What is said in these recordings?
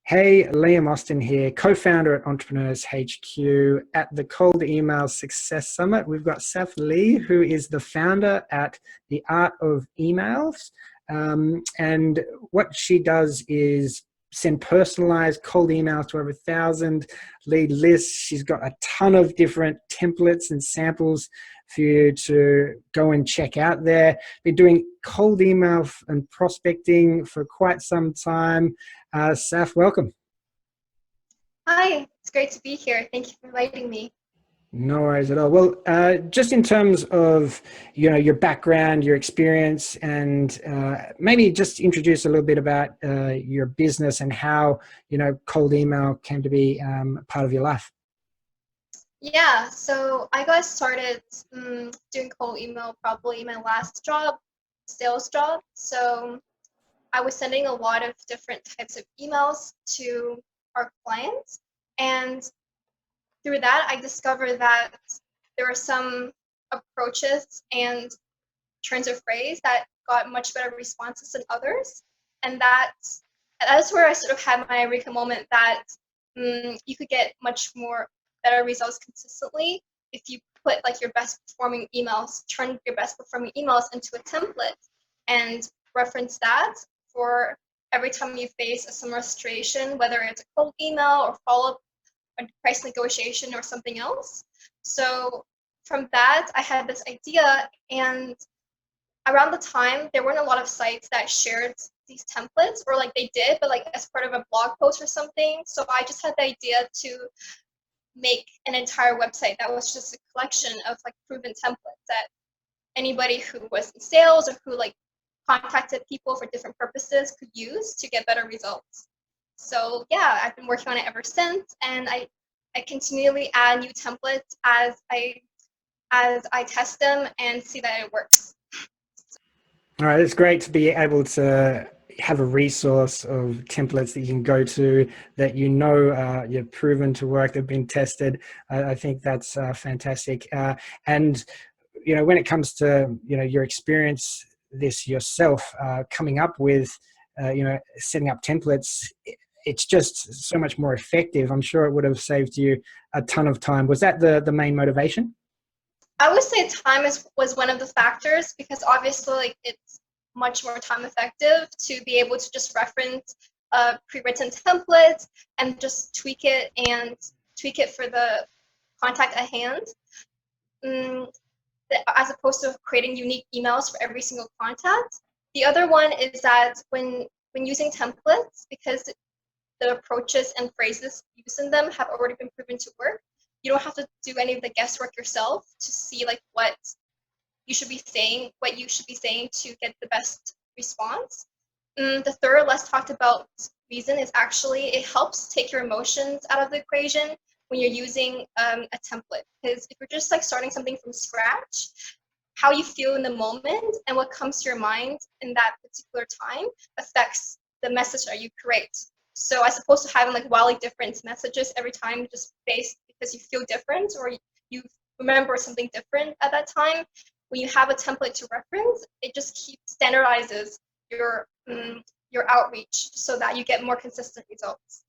Hey, Liam Austin here, co-founder at Entrepreneurs HQ. At the Cold Email Success Summit, we've got Saf Lee, who is the founder at The Art of Emails. And what she does is send personalized cold emails to over 1,000 lead lists. She's got a ton of different templates and samples for you to go and check out there. Been doing cold email and prospecting for quite some time. Saf, welcome. Hi, it's great to be here. Thank you for inviting me. No worries at all. Well, just in terms of your background, your experience, and maybe just introduce a little bit about your business and how cold email came to be part of your life. Yeah, so I got started doing cold email probably my last job, sales job. So I was sending a lot of different types of emails to our clients. And through that, I discovered that there are some approaches and turns of phrase that got much better responses than others. And that's where I sort of had my eureka moment that you could get much more better results consistently if you put like your best performing emails, turn your best performing emails into a template and reference that for every time you face a similar situation, whether it's a cold email or follow-up, a price negotiation or something else. So from that, I had this idea, and around the time there weren't a lot of sites that shared these templates, or like they did, but like as part of a blog post or something. So I just had the idea to make an entire website that was just a collection of like proven templates that anybody who was in sales or who like contacted people for different purposes could use to get better results. So yeah, I've been working on it ever since, and I continually add new templates as I test them and see that it works. All right, it's great to be able to have a resource of templates that you can go to that you're proven to work, they've been tested. I think that's fantastic. And when it comes to your experience this yourself, coming up with setting up templates, it's just so much more effective. I'm sure it would have saved you a ton of time. Was that the main motivation? I would say was one of the factors, because obviously like it's much more time effective to be able to just reference pre-written templates and just tweak it for the contact at hand, as opposed to creating unique emails for every single contact. The other one is that when using templates, because the approaches and phrases used in them have already been proven to work, you don't have to do any of the guesswork yourself to see like what you should be saying to get the best response. The third less talked about reason is actually it helps take your emotions out of the equation when you're using a template. Because if you're just like starting something from scratch, how you feel in the moment and what comes to your mind in that particular time affects the message that you create. So as opposed to having like wildly different messages every time, just based because you feel different or you remember something different at that time, when you have a template to reference, it just standardizes your outreach so that you get more consistent results.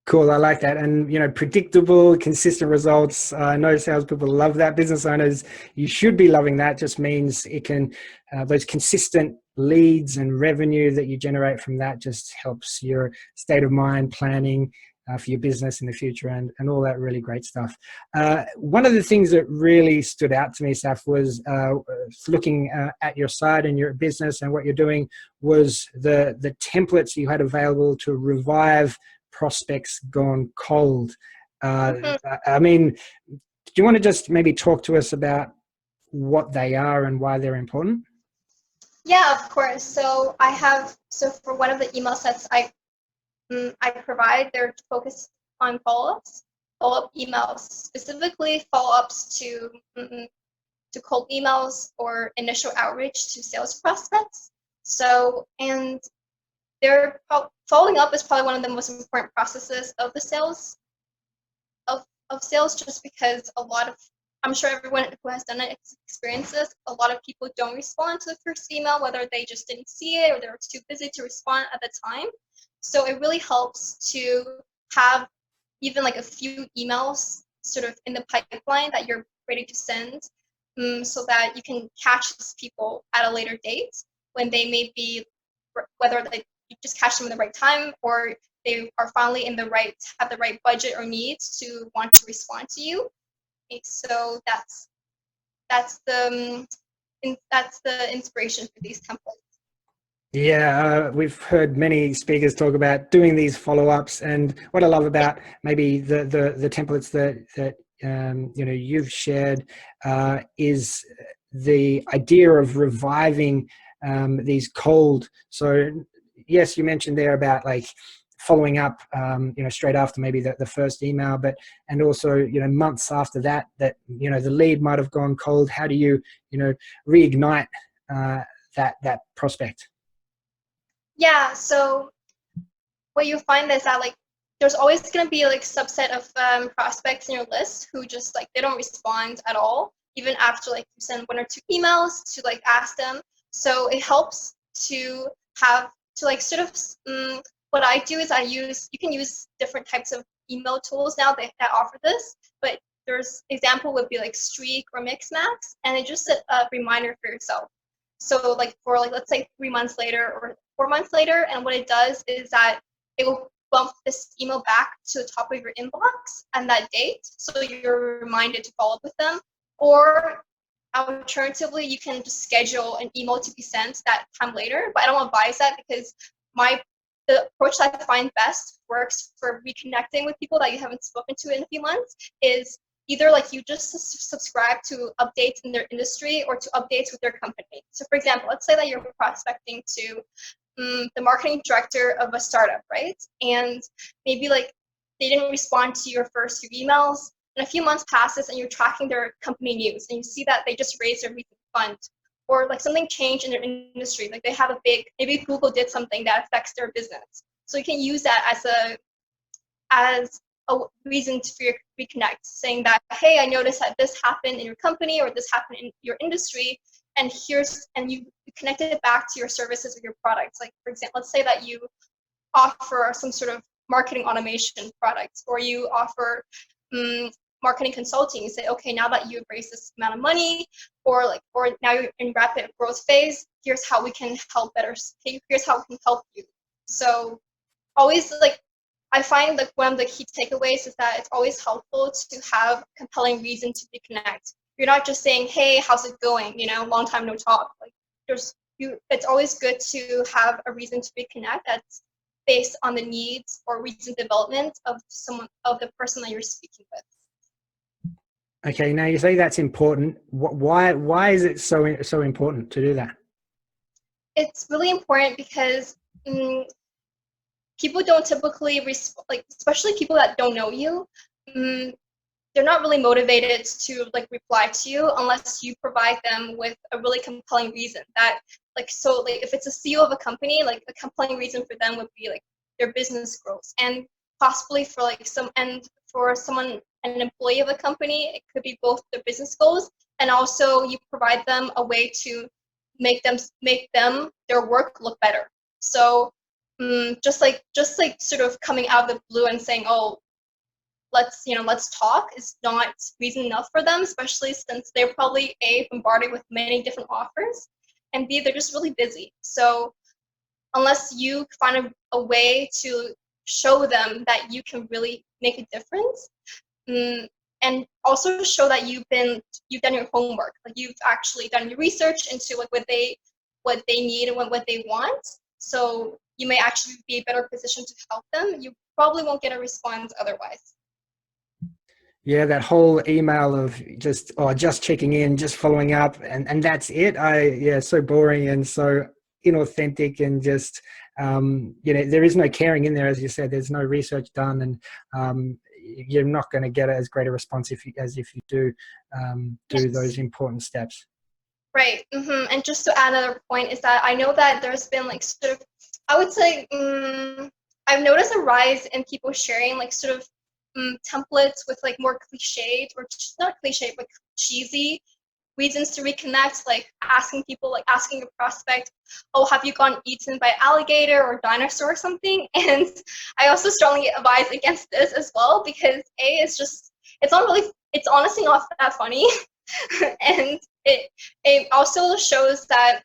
Cool, I like that. And predictable, consistent results. I know salespeople love that. Business owners, you should be loving that. Just means it can, those consistent leads and revenue that you generate from that just helps your state of mind planning for your business in the future and all that really great stuff. One of the things that really stood out to me, Saf, was looking at your site and your business and what you're doing was the templates you had available to revive prospects gone cold. I mean, do you want to just maybe talk to us about what they are and why they're important? Yeah, of course. So for one of the email sets I provide, they're focused on follow-up emails, specifically follow-ups to cold emails or initial outreach to sales prospects. So, and they're following up is probably one of the most important processes of the sales of sales, just because I'm sure everyone who has done it experiences, a lot of people don't respond to the first email, whether they just didn't see it or they were too busy to respond at the time. So it really helps to have even like a few emails sort of in the pipeline that you're ready to send, so that you can catch these people at a later date when they may be, whether they, you just catch them in the right time, or they are finally in the right, have the right budget or needs to want to respond to you. Okay, so that's the inspiration for these templates. Yeah, we've heard many speakers talk about doing these follow-ups, and what I love about maybe the templates that you've shared is the idea of reviving these cold. So yes, you mentioned there about like following up straight after maybe the first email, but and also months after that the lead might have gone cold. How do you reignite that prospect? Yeah, so what you find is that like there's always going to be like subset of prospects in your list who just like they don't respond at all, even after like you send 1 or 2 emails to like ask them. So it helps to have to like sort of what I do is you can use different types of email tools now that offer this, but there's example would be like Streak or Mixmax, and it just set a reminder for yourself. So like for like let's say 3 months later or 4 months later, and what it does is that it will bump this email back to the top of your inbox and that date, so you're reminded to follow up with them. Or alternatively, you can just schedule an email to be sent that time later, but I don't advise that because the approach that I find best works for reconnecting with people that you haven't spoken to in a few months is either like you just subscribe to updates in their industry or to updates with their company. So for example, let's say that you're prospecting to the marketing director of a startup, right? And maybe like they didn't respond to your first few emails, and a few months passes and you're tracking their company news and you see that they just raised their recent fund, or like something changed in their industry, like they have a big, maybe Google did something that affects their business. So you can use that as a reason to reconnect, saying that, hey, I noticed that this happened in your company or this happened in your industry, and you connect it back to your services or your products. Like for example, let's say that you offer some sort of marketing automation products, or you offer marketing consulting. You say, okay, now that you've raised this amount of money, or now you're in rapid growth phase, here's how we can help here's how we can help you. So always like I find like one of the key takeaways is that it's always helpful to have a compelling reason to reconnect. You're not just saying, hey, how's it going? Long time no talk. Like it's always good to have a reason to reconnect that's based on the needs or recent development of the person that you're speaking with. Okay, now you say that's important. Why is it so important to do that? It's really important because people don't typically like, especially people that don't know you, they're not really motivated to like reply to you unless you provide them with a really compelling reason. That like, so like if it's a CEO of a company, like a compelling reason for them would be like their business growth, and possibly for like an employee of a company, it could be both their business goals, and also you provide them a way to make their work look better. So just like sort of coming out of the blue and saying, oh, let's talk is not reason enough for them, especially since they're probably bombarded with many different offers, and B, they're just really busy. So unless you find a way to show them that you can really make a difference, and also show that you've done your homework, like you've actually done your research into like what they need and what they want, so you may actually be in a better position to help them. You probably won't get a response otherwise. Yeah, that whole email of just checking in, just following up, and that's it. So boring and so inauthentic, and just there is no caring in there, as you said. There's no research done, and you're not going to get as great a response as if you do Yes. those important steps. Right. And just to add another point is that I know that there's been like sort of, I would say, I've noticed a rise in people sharing like sort of templates with like more cliched, or not cliched, but cheesy reasons to reconnect, like asking people, like asking a prospect, oh, have you gotten eaten by alligator or dinosaur or something? And I also strongly advise against this as well, because it's just, it's not really, it's honestly not that funny. And it also shows that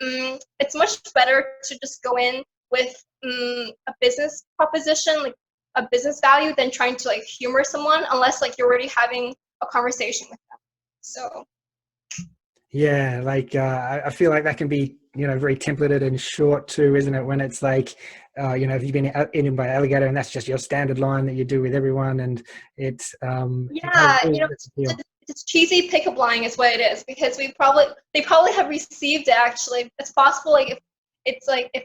it's much better to just go in with a business proposition, like a business value, than trying to like humor someone, unless like you're already having a conversation with them. So yeah, like I feel like that can be, you know, very templated and short too, isn't it? When it's like, you know, if you've been eaten by alligator and that's just your standard line that you do with everyone, and it's it has yeah, really you know, less appeal. it's cheesy pickup line is what it is, because they probably have received it actually. It's possible, like if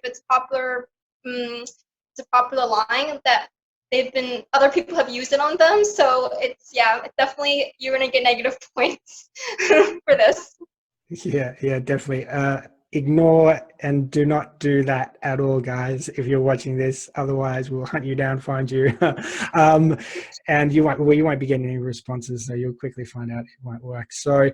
it's popular, it's a popular line that other people have used it on them. So it's, yeah, it's definitely, you're gonna get negative points for this. Yeah, yeah, definitely. Ignore and do not do that at all, guys, if you're watching this. Otherwise, we'll hunt you down, find you, and you won't be getting any responses. So you'll quickly find out it won't work. So,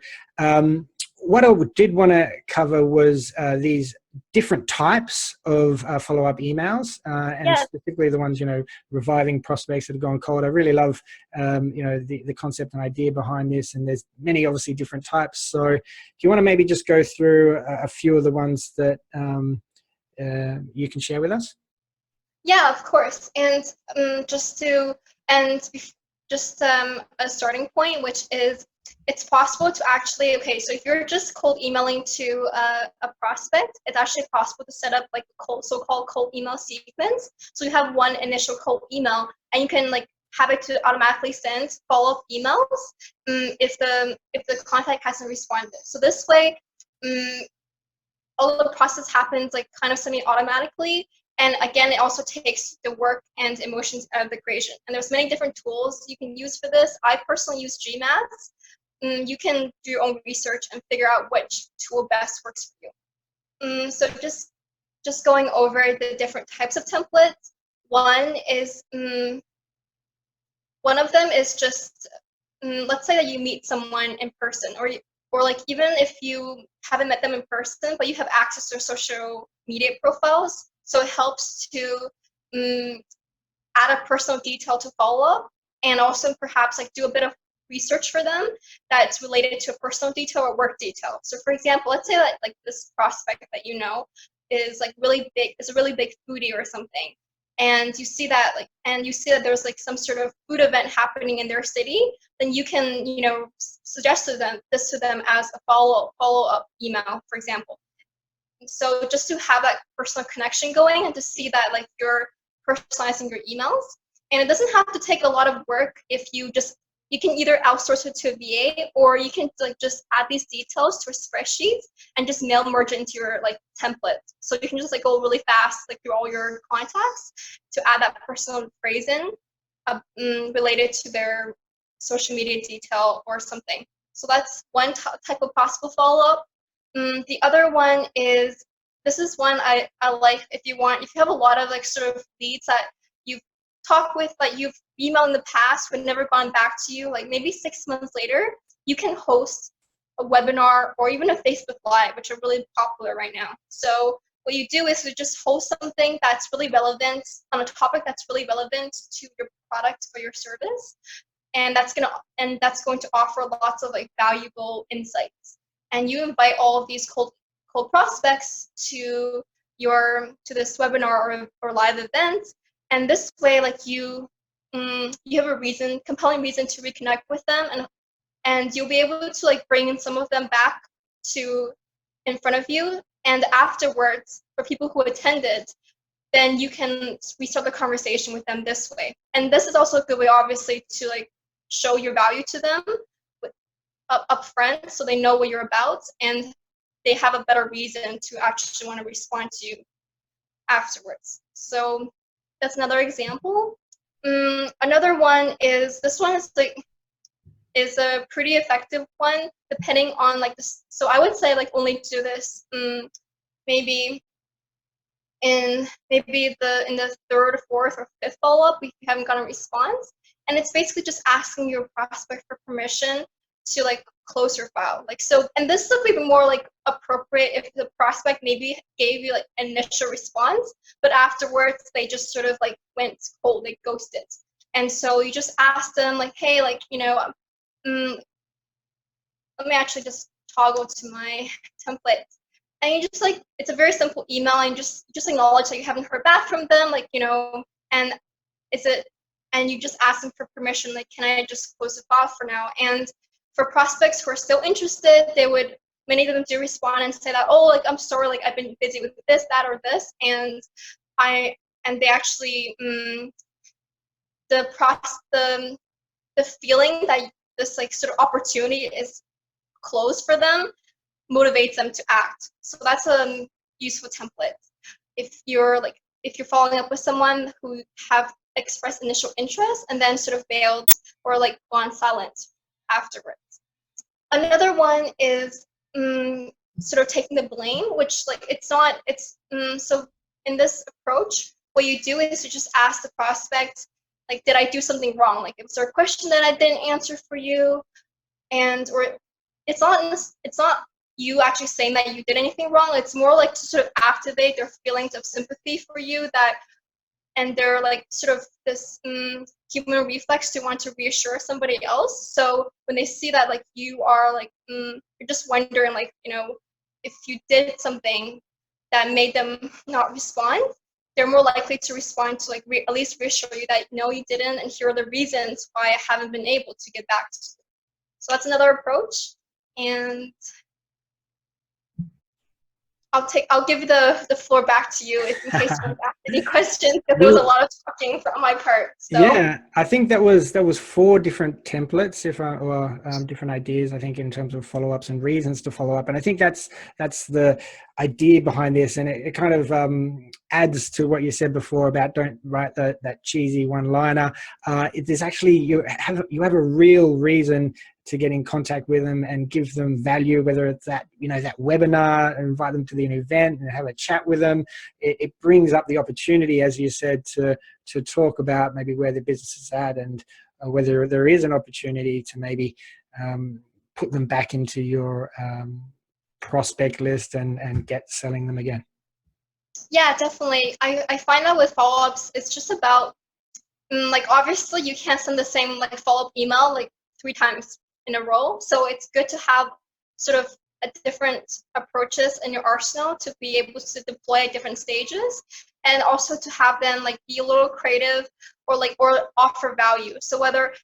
what I did want to cover was these different types of follow-up emails, and Yeah. specifically the ones, you know, reviving prospects that have gone cold. I really love, you know, the concept and idea behind this, and there's many obviously different types. So do you want to maybe just go through a few of the ones that you can share with us? Yeah, of course. And just to and just a starting point, which is, it's possible to actually, okay, so if you're just cold emailing to a prospect, it's actually possible to set up like a so-called cold email sequence. So you have one initial cold email, and you can like have it to automatically send follow-up emails if the contact hasn't responded. So this way, all the process happens like kind of semi-automatically. And again, it also takes the work and emotions out of the equation. And there's many different tools you can use for this. I personally use GMath. You can do your own research and figure out which tool best works for you. So just going over the different types of templates. One of them is just, let's say that you meet someone in person, or like even if you haven't met them in person, but you have access to their social media profiles. So it helps to add a personal detail to follow up, and also perhaps like do a bit of research for them that's related to a personal detail or work detail. So for example, let's say that like this prospect that you know is like really big, is a really big foodie or something, and you see that there's like some sort of food event happening in their city, then you can, you know, suggest to them as a follow-up email, for example. So just to have that personal connection going, and to see that like you're personalizing your emails. And it doesn't have to take a lot of work if you can either outsource it to a VA, or you can like just add these details to a spreadsheet and just mail merge it into your like template. So you can just like go really fast like through all your contacts to add that personal phrase in related to their social media detail or something. So that's one type of possible follow-up. The other one is, this is one I like, if you have a lot of like sort of leads that you've talked with, that you've emailed in the past but never gone back to you, like maybe 6 months later, you can host a webinar or even a Facebook Live, which are really popular right now. So what you do is you just host something that's really relevant on a topic that's really relevant to your product or your service, and that's going to offer lots of like valuable insights. And you invite all of these cold prospects to this webinar or live event, and this way, like you have a compelling reason to reconnect with them, and you'll be able to like bring in some of them back in front of you, and afterwards, for people who attended, then you can restart the conversation with them this way. And this is also a good way, obviously, to like show your value to them up front, so they know what you're about, and they have a better reason to actually want to respond to you afterwards. So that's another example. Another one is, this one is a pretty effective one, depending on like this. So I would say like only do this maybe in the third, fourth, or fifth follow-up if you haven't gotten a response. And it's basically just asking your prospect for permission to like close your file. Like, so, and this would be more like appropriate if the prospect maybe gave you like initial response, but afterwards they just sort of like went cold, they ghosted. And so you just ask them like, hey, like, you know, let me actually just toggle to my template. And you just like, it's a very simple email, and just acknowledge that you haven't heard back from them, like, you know, and and you just ask them for permission, like, can I just close the file for now? And for prospects who are still interested, many of them do respond and say that, oh, like, I'm sorry, like, I've been busy with this, that, or this, and they actually, the feeling that this like sort of opportunity is closed for them motivates them to act. So that's a useful template. If you're following up with someone who have expressed initial interest and then sort of failed or like gone silent afterwards. Another one is sort of taking the blame, which like so in this approach, what you do is you just ask the prospect, like, did I do something wrong? Like, is there a question that I didn't answer for you? Or it's not you actually saying that you did anything wrong. It's more like to sort of activate their feelings of sympathy for you, and they're like sort of this human reflex to want to reassure somebody else. So when they see that like you are like you're just wondering, like, you know, if you did something that made them not respond, they're more likely to respond to like at least reassure you that no, you didn't, and here are the reasons why I haven't been able to get back to you. So that's another approach. And I'll give the floor back to you in case you have any questions, because there was a lot of talking from my part. So. Yeah, I think that was 4 different templates, different ideas, I think, in terms of follow-ups and reasons to follow up. And I think that's the idea behind this, and it kind of adds to what you said before about don't write that cheesy one-liner. It is actually you have a real reason to get in contact with them and give them value, whether it's that webinar, invite them to the event and have a chat with them. It brings up the opportunity, as you said, to talk about maybe where the business is at, and whether there is an opportunity to maybe put them back into your prospect list and get selling them again. Yeah, definitely. I find that with follow-ups, it's just about like, obviously you can't send the same like follow-up email like 3 times in a row. So it's good to have sort of a different approaches in your arsenal to be able to deploy at different stages, and also to have them like be a little creative or offer value. So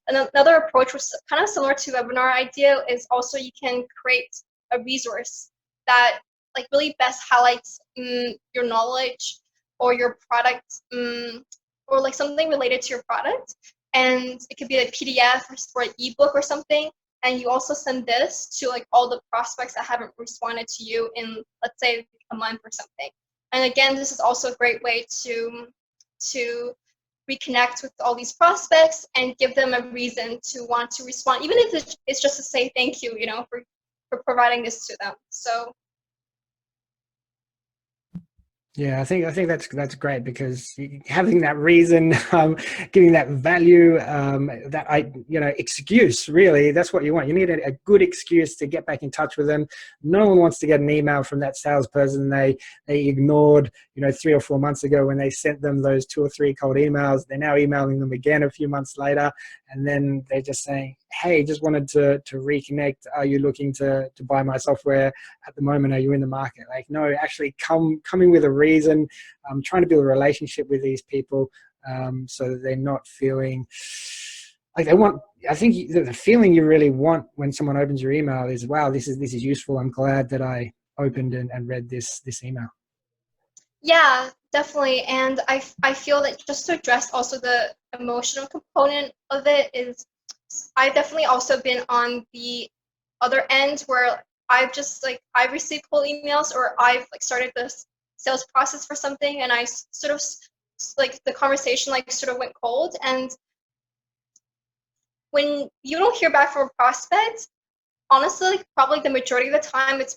another approach was kind of similar to webinar idea is also you can create a resource that like really best highlights your knowledge or your product or like something related to your product. And it could be a PDF or an ebook or something. And you also send this to like all the prospects that haven't responded to you in, let's say, a month or something. And again, this is also a great way to reconnect with all these prospects and give them a reason to want to respond, even if it's just to say thank you, for providing this to them. So. Yeah, I think that's great, because having that reason, giving that value, excuse, really, that's what you want. You need a good excuse to get back in touch with them. No one wants to get an email from that salesperson they ignored, 3 or 4 months ago when they sent them those 2 or 3 cold emails. They're now emailing them again a few months later, and then they're just saying, hey, just wanted to reconnect. Are you looking to buy my software at the moment? Are you in the market? Like, no, actually coming with a reason. I'm trying to build a relationship with these people so that they're not feeling like they want. I think the feeling you really want when someone opens your email is, wow, this is useful. I'm glad that I opened and read this email. Yeah, definitely. And I feel that just to address also the emotional component of it is, I've definitely also been on the other end where I've received cold emails, or I've like started this sales process for something, and I sort of like the conversation like sort of went cold. And when you don't hear back from a prospect, honestly, like, probably the majority of the time it's